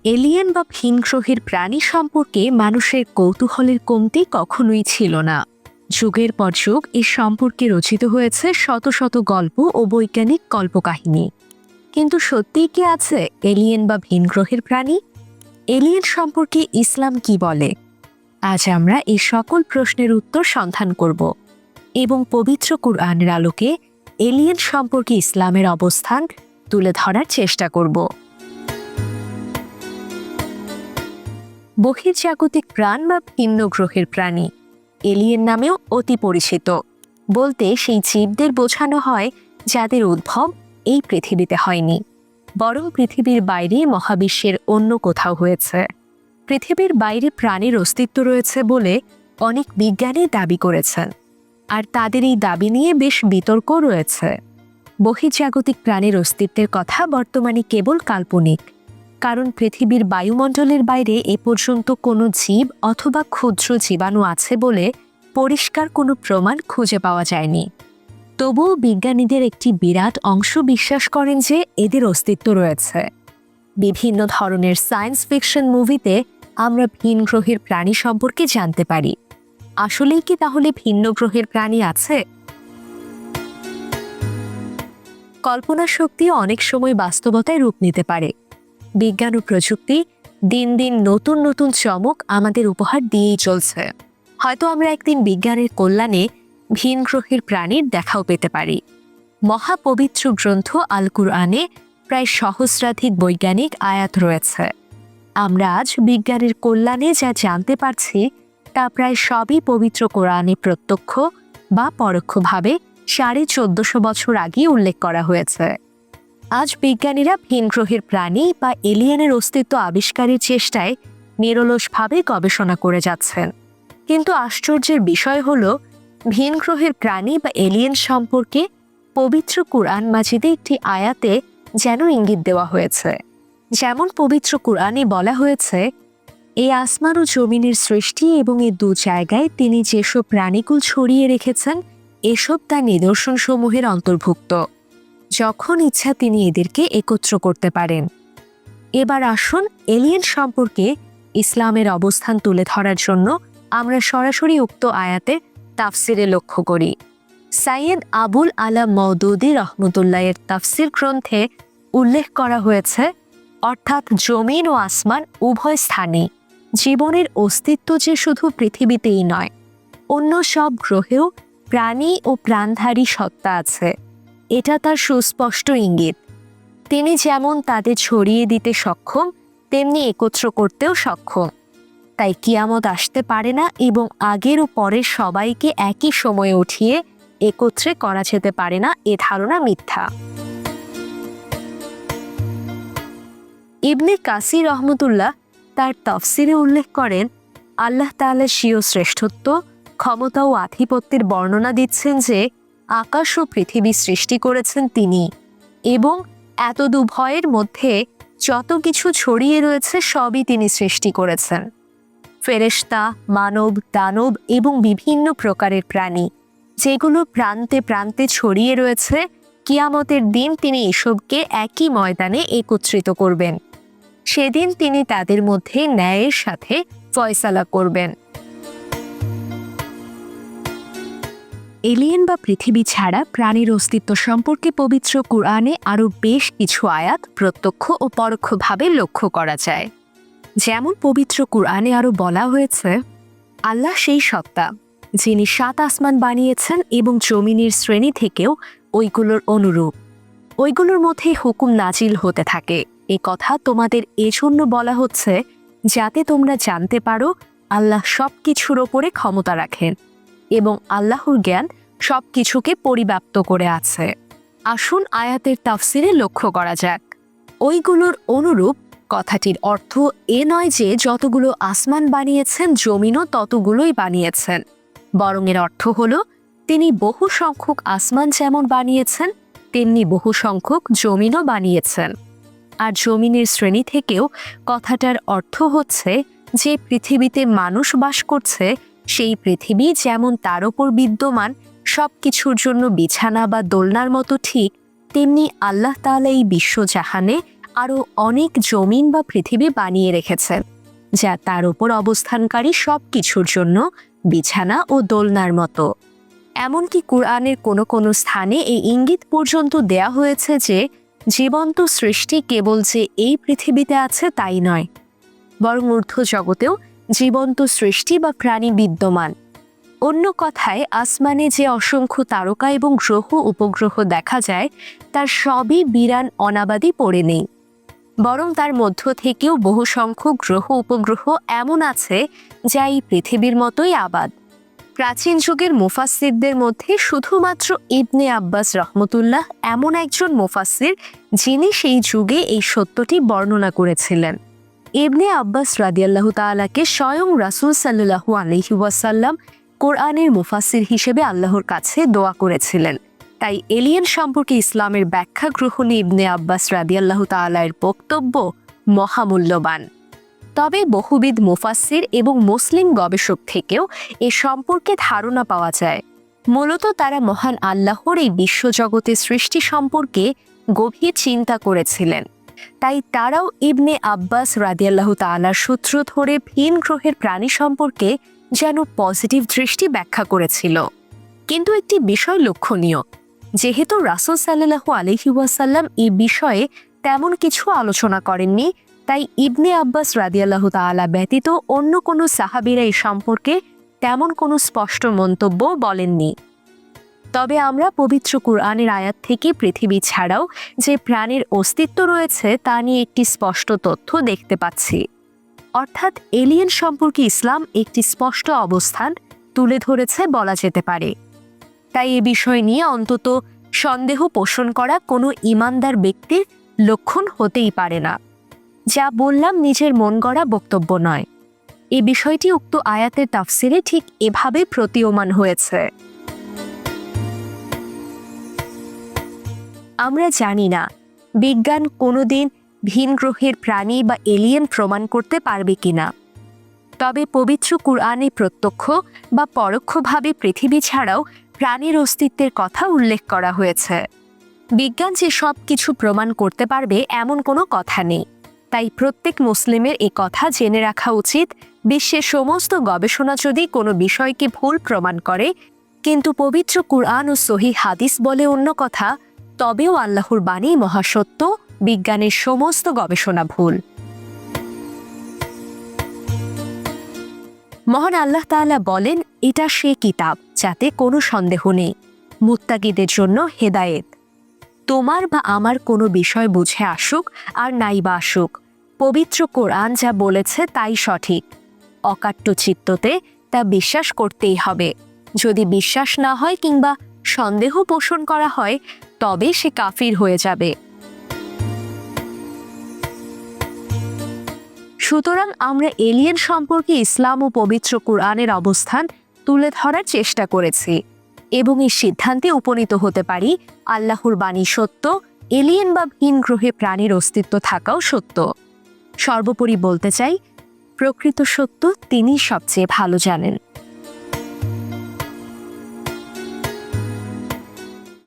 Alien বা ভিনগ্রহের প্রাণী সম্পর্কে মানুষের কৌতূহলের কমতি কখনোই ছিল না। যুগের পর যুগ এ সম্পর্কে রচিত হয়েছে শত শত গল্প ও বৈজ্ঞানিক কল্পকাহিনী। কিন্তু সত্যিই কি আছে এলিয়েন বা ভিনগ্রহের প্রাণী? এলিয়েন সম্পর্কে ইসলাম কি বলে? আজ আমরা এই সকল প্রশ্নের উত্তর সন্ধান করব এবং পবিত্র কুরআনের আলোকে এলিয়েন সম্পর্কে ইসলামের অবস্থান তুলে ধরার চেষ্টা করব। বহির্জাগতিক প্রাণ বা ভিন্ন গ্রহের প্রাণী এলিয়েন নামেও অতি পরিচিত। বলতে সেই জীবদের বোঝানো হয় যাদের উদ্ভব এই পৃথিবীতে হয়নি, বরং পৃথিবীর বাইরে মহাবিশ্বের অন্য কোথাও হয়েছে। পৃথিবীর বাইরে প্রাণীর অস্তিত্ব রয়েছে বলে অনেক বিজ্ঞানী দাবি করেছেন, আর তাদের এই দাবি নিয়ে বেশ বিতর্ক রয়েছে। বহির্জাগতিক প্রাণীর অস্তিত্বের কথা বর্তমানে কেবল কাল্পনিক, কারণ পৃথিবীর বায়ুমণ্ডলের বাইরে এ পর্যন্ত কোনো জীব অথবা ক্ষুদ্র জীবাণু আছে বলে পরিষ্কার কোনো প্রমাণ খুঁজে পাওয়া যায়নি। তবুও বিজ্ঞানীদের একটি বিরাট অংশ বিশ্বাস করেন যে এদের অস্তিত্ব রয়েছে। বিভিন্ন ধরনের সায়েন্স ফিকশন মুভিতে আমরা ভিন গ্রহের প্রাণী সম্পর্কে জানতে পারি। আসলেই কি তাহলে ভিন্ন গ্রহের প্রাণী আছে? কল্পনা শক্তি অনেক সময় বাস্তবতায় রূপ নিতে পারে। বিজ্ঞান ও প্রযুক্তি দিন দিন নতুন নতুন চমক আমাদের উপহার দিয়েই চলছে। হয়তো আমরা একদিন বিজ্ঞানের কল্যাণে ভিন গ্রহের প্রাণীর দেখাও পেতে পারি। মহাপবিত্র গ্রন্থ আল কুরআনে প্রায় সহস্রাধিক বৈজ্ঞানিক আয়াত রয়েছে। আমরা আজ বিজ্ঞানের কল্যাণে যা জানতে পারছি তা প্রায় সবই পবিত্র কোরআনে প্রত্যক্ষ বা পরোক্ষভাবে 1450 বছর আগে উল্লেখ করা হয়েছে। আজ বিজ্ঞানীরা ভিন গ্রহের প্রাণী বা এলিয়েনের অস্তিত্ব আবিষ্কারের চেষ্টায় নিরলসভাবে গবেষণা করে যাচ্ছেন। কিন্তু আশ্চর্যের বিষয় হল, ভিন গ্রহের প্রাণী বা এলিয়েন সম্পর্কে পবিত্র কুরআন মাজিদে একটি আয়াতে যেন ইঙ্গিত দেওয়া হয়েছে। যেমন পবিত্র কুরআনে বলা হয়েছে, এই আসমান ও জমিনের সৃষ্টি এবং এই দু জায়গায় তিনি যেসব প্রাণীকুল ছড়িয়ে রেখেছেন এসব তার নিদর্শনসমূহের অন্তর্ভুক্ত। যখন ইচ্ছা তিনি এদেরকে একত্র করতে পারেন। এবার আসুন এলিয়েন সম্পর্কে ইসলামের অবস্থান তুলে ধরার জন্য আমরা সরাসরি উক্ত আয়াতে তাফসিরে লক্ষ্য করি। সাইয়েদ আবুল আলা মওদুদি রহমতুল্লাহের তাফসির গ্রন্থে উল্লেখ করা হয়েছে, অর্থাৎ জমিন ও আসমান উভয় স্থানে জীবনের অস্তিত্ব যে শুধু পৃথিবীতেই নয়, অন্য সব গ্রহেও প্রাণী ও প্রাণধারী সত্তা আছে। এটা তার সুস্পষ্ট ইঙ্গিত। তিনি যেমন তাদের ছড়িয়ে দিতে সক্ষম, তেমনি একত্র করতেও সক্ষম। তাই কিয়ামত আসতে পারে না এবং আগের ও পরের সবাইকে একই সময়ে উঠিয়ে একত্রে করা যেতে পারে না, এ ধারণা মিথ্যা। ইবনে কাসির রহমতুল্লাহ তার তাফসিরে উল্লেখ করেন, আল্লাহ তাআলার স্বীয় শ্রেষ্ঠত্ব, ক্ষমতা ও আধিপত্যের বর্ণনা দিচ্ছেন যে আকাশ ও পৃথিবী সৃষ্টি করেছেন তিনি, এবং এত দুভয়ের মধ্যে যত কিছু ছড়িয়ে রয়েছে সবই তিনি সৃষ্টি করেছেন। ফেরেশতা, মানব, দানব এবং বিভিন্ন প্রকারের প্রাণী যেগুলো প্রান্তে প্রান্তে ছড়িয়ে রয়েছে, কিয়ামতের দিন তিনি এসবকে একই ময়দানে একত্রিত করবেন। সেদিন তিনি তাদের মধ্যে ন্যায়ের সাথে ফয়সালা করবেন। এলিয়েন বা পৃথিবী ছাড়া প্রাণীর অস্তিত্ব সম্পর্কে পবিত্র কুরআনে আরও বেশ কিছু আয়াত প্রত্যক্ষ ও পরোক্ষভাবে লক্ষ্য করা যায়। যেমন পবিত্র কুরআনে আরও বলা হয়েছে, আল্লাহ সেই সত্তা যিনি 7 আসমান বানিয়েছেন এবং জমিনের শ্রেণী থেকেও ওইগুলোর অনুরূপ। ওইগুলোর মধ্যে হুকুম নাজিল হতে থাকে। এ কথা তোমাদের এজন্য বলা হচ্ছে যাতে তোমরা জানতে পারো আল্লাহ সব কিছুর ওপরে ক্ষমতা রাখেন এবং আল্লাহর জ্ঞান সব কিছুকে পরিব্যাপ্ত করে আছে। আসুন আয়াতের তাফসিরে লক্ষ্য করা যাক। ওইগুলোর অনুরূপ কথাটির অর্থ এ নয় যে যতগুলো আসমান বানিয়েছেন জমিনও ততগুলোই বানিয়েছেন, বরং এর অর্থ হল তিনি বহু সংখ্যক আসমান যেমন বানিয়েছেন তেমনি বহু সংখ্যক জমিনও বানিয়েছেন। আর জমিনের শ্রেণী থেকেও কথাটার অর্থ হচ্ছে যে পৃথিবীতে মানুষ বাস করছে সেই পৃথিবী যেমন তার ওপর বিদ্যমান সব কিছুর জন্য বিছানা বা দোলনার মতো ঠিক, তেমনি আল্লাহ তাআলা এই বিশ্বজাহানে আরও অনেক জমিন বা পৃথিবী বানিয়ে রেখেছেন, যা তার উপর অবস্থানকারী সব কিছুর জন্য বিছানা ও দোলনার মতো। এমনকি কুরআনের কোনো কোনো স্থানে এই ইঙ্গিত পর্যন্ত দেয়া হয়েছে যে জীবন্ত সৃষ্টি কেবল যে এই পৃথিবীতে আছে তাই নয়, বরং ঊর্ধ্ব জগতেও জীবন্ত সৃষ্টি বা প্রাণী বিদ্যমান। অন্য কথায়, আসমানে যে অসংখ্য তারকা এবং গ্রহ উপগ্রহ দেখা যায় তার সবই বিরান অনাবাদি পড়ে নেই, বরং তার মধ্য থেকেও বহু সংখ্যক গ্রহ উপগ্রহ এমন আছে যা এই পৃথিবীর মতোই আবাদ। প্রাচীন যুগের মুফাসসিরদের মধ্যে শুধুমাত্র ইবনে আব্বাস রহমতুল্লাহ এমন একজন মুফাসসির যিনি সেই যুগে এই সত্যটি বর্ণনা করেছিলেন। ইবনে আব্বাস রাদিয়াল্লাহু তাআলাকে স্বয়ং রাসূল সাল্লাল্লাহু আলাইহি ওয়াসাল্লাম কোরআনের মুফাসসির হিসেবে আল্লাহর কাছে দোয়া করেছিলেন। তাই এলিয়েন সম্পর্কে ইসলামের ব্যাখ্যা গ্রহণে ইবনে আব্বাস রাদিয়াল্লাহু তাআলার বক্তব্য মহামূল্যবান। তবে বহুবিধ মুফাসসির এবং মুসলিম গবেষক থেকেও এ সম্পর্কে ধারণা পাওয়া যায়। মূলত তারা মহান আল্লাহর এই বিশ্বজগতের সৃষ্টি সম্পর্কে গভীর চিন্তা করেছিলেন। তাই তারাও ইবনে আব্বাস রাদিয়াল্লাহু তাআলার সূত্র ধরে ভিন গ্রহের প্রাণী সম্পর্কে যেন পজিটিভ দৃষ্টি ব্যাখ্যা করেছিল। কিন্তু একটি বিষয় লক্ষণীয়, যেহেতু রাসূল সাল্লাল্লাহু আলাইহি ওয়াসাল্লাম এই বিষয়ে তেমন কিছু আলোচনা করেননি, তাই ইবনে আব্বাস রাদিয়াল্লাহু তাআলা ব্যতীত অন্য কোনো সাহাবীরা এই সম্পর্কে তেমন কোনো স্পষ্ট মন্তব্য বলেননি। তবে আমরা পবিত্র কুরআনের আয়াত থেকে পৃথিবী ছাড়াও যে প্রাণীর অস্তিত্ব রয়েছে তা নিয়ে একটি স্পষ্ট তথ্য দেখতে পাচ্ছি। অর্থাৎ এলিয়েন সম্পর্কে ইসলাম একটি স্পষ্ট অবস্থান তুলে ধরেছে বলা যেতে পারে। তাই এ বিষয় নিয়ে অন্তত সন্দেহ পোষণ করা কোনো ঈমানদার ব্যক্তির লক্ষণ হতেই পারে না। যা বললাম নিজের মন গড়া বক্তব্য নয়। এই বিষয়টি উক্ত আয়াতের তাফসিরে ঠিক এভাবে প্রতীয়মান হয়েছে। আমরা জানি না বিজ্ঞান কোনোদিন ভিন গ্রহের প্রাণী বা এলিয়েন প্রমাণ করতে পারবে কিনা। তবে পবিত্র কুরআনে প্রত্যক্ষ বা পরোক্ষভাবে পৃথিবী ছাড়াও প্রাণীর অস্তিত্বের কথা উল্লেখ করা হয়েছে। বিজ্ঞান যে সব কিছু প্রমাণ করতে পারবে এমন কোনো কথা নেই। তাই প্রত্যেক মুসলিমের এ কথা জেনে রাখা উচিত, বিশ্বের সমস্ত গবেষণা যদি কোনো বিষয়কে ভুল প্রমাণ করে, কিন্তু পবিত্র কুরআন ও সহিহ হাদিস বলে অন্য কথা, তবেও আল্লাহর বাণী মহাসত্য, বিজ্ঞানের সমস্ত গবেষণা ভুল। মহান আল্লাহ তাআলা বলেন, এটা সে কিতাব যাতে কোনো সন্দেহ নেই, মুত্তাকিদের জন্য হেদায়েত। তোমার বা আমার কোনো বিষয় বুঝে আসুক আর নাই বা আসুক, পবিত্র কোরআন যা বলেছে তাই সঠিক। অকাট্য চিত্ততে তা বিশ্বাস করতেই হবে। যদি বিশ্বাস না হয় কিংবা সন্দেহ পোষণ করা হয় তবে সে কাফির হয়ে যাবে। সুতরাং আমরা এলিয়েন সম্পর্কে ইসলাম ও পবিত্র কুরআনের অবস্থান তুলে ধরার চেষ্টা করেছি এবং এই সিদ্ধান্তে উপনীত হতে পারি আল্লাহর বাণী সত্য, এলিয়েন বা ভিন গ্রহে প্রাণীর অস্তিত্ব থাকাও সত্য। সর্বোপরি বলতে চাই, প্রকৃত সত্য তিনিই সবচেয়ে ভালো জানেন।